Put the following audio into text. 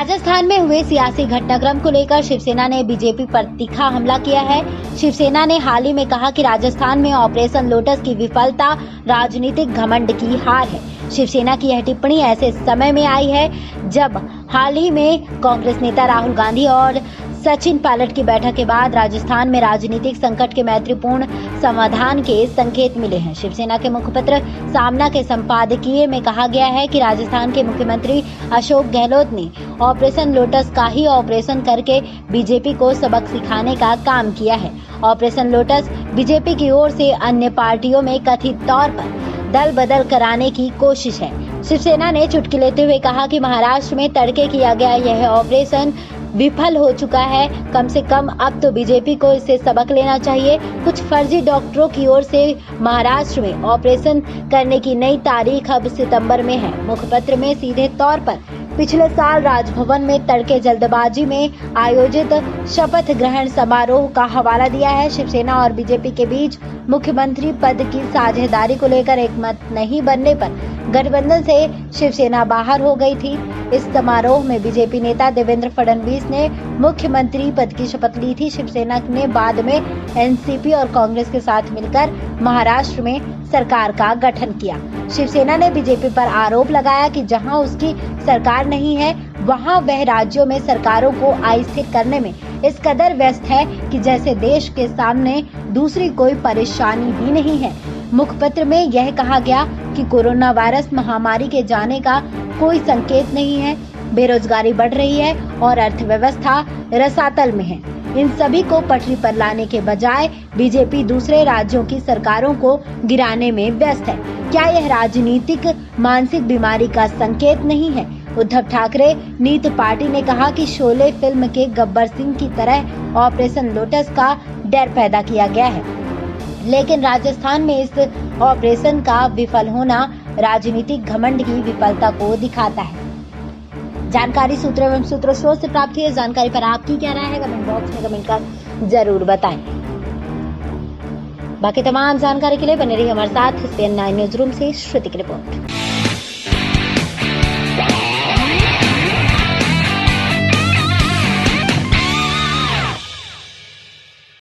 राजस्थान में हुए सियासी घटनाक्रम को लेकर शिवसेना ने बीजेपी पर तीखा हमला किया है। शिवसेना ने हाल ही में कहा कि राजस्थान में ऑपरेशन लोटस की विफलता राजनीतिक घमंड की हार है। शिवसेना की यह टिप्पणी ऐसे समय में आई है जब हाल ही में कांग्रेस नेता राहुल गांधी और सचिन पायलट की बैठक के बाद राजस्थान में राजनीतिक संकट के मैत्रीपूर्ण समाधान के संकेत मिले हैं। शिवसेना के मुखपत्र सामना के संपादकीय में कहा गया है कि राजस्थान के मुख्यमंत्री अशोक गहलोत ने ऑपरेशन लोटस का ही ऑपरेशन करके बीजेपी को सबक सिखाने का काम किया है। ऑपरेशन लोटस बीजेपी की ओर से अन्य पार्टियों में कथित तौर पर दल बदल कराने की कोशिश है। शिवसेना ने चुटकी लेते हुए कहा कि महाराष्ट्र में तड़के किया गया यह ऑपरेशन विफल हो चुका है। कम से कम अब तो बीजेपी को इससे सबक लेना चाहिए। कुछ फर्जी डॉक्टरों की ओर से महाराष्ट्र में ऑपरेशन करने की नई तारीख अब सितंबर में है। मुखपत्र में सीधे तौर पर पिछले साल राजभवन में तड़के जल्दबाजी में आयोजित शपथ ग्रहण समारोह का हवाला दिया है। शिवसेना और बीजेपी के बीच मुख्यमंत्री पद की साझेदारी को लेकर एकमत नहीं बनने पर गठबंधन से शिवसेना बाहर हो गई थी। इस समारोह में बीजेपी नेता देवेंद्र फडणवीस ने मुख्यमंत्री पद की शपथ ली थी। शिवसेना ने बाद में एनसीपी और कांग्रेस के साथ मिलकर महाराष्ट्र में सरकार का गठन किया। शिवसेना ने बीजेपी पर आरोप लगाया कि जहां उसकी सरकार नहीं है वहां वह राज्यों में सरकारों को अस्थिर करने में इस कदर व्यस्त है कि जैसे देश के सामने दूसरी कोई परेशानी ही नहीं है। मुखपत्र में यह कहा गया कि कोरोना वायरस महामारी के जाने का कोई संकेत नहीं है, बेरोजगारी बढ़ रही है और अर्थव्यवस्था रसातल में है। इन सभी को पटरी पर लाने के बजाय बीजेपी दूसरे राज्यों की सरकारों को गिराने में व्यस्त है। क्या यह राजनीतिक मानसिक बीमारी का संकेत नहीं है? उद्धव ठाकरे नीत पार्टी ने कहा कि शोले फिल्म के गब्बर सिंह की तरह ऑपरेशन लोटस का डर पैदा किया गया है, लेकिन राजस्थान में इस ऑपरेशन का विफल होना राजनीतिक घमंड की विफलता को दिखाता है। जानकारी सूत्र एवं सूत्रस्रोत से प्राप्त हुई जानकारी पर आपकी क्या राय है? कमेंट बॉक्स में कमेंट कर जरूर बताएं। बाकी तमाम जानकारी के लिए बने रहिए हमारे साथ। SPN9 न्यूज रूम से श्रुति की रिपोर्ट।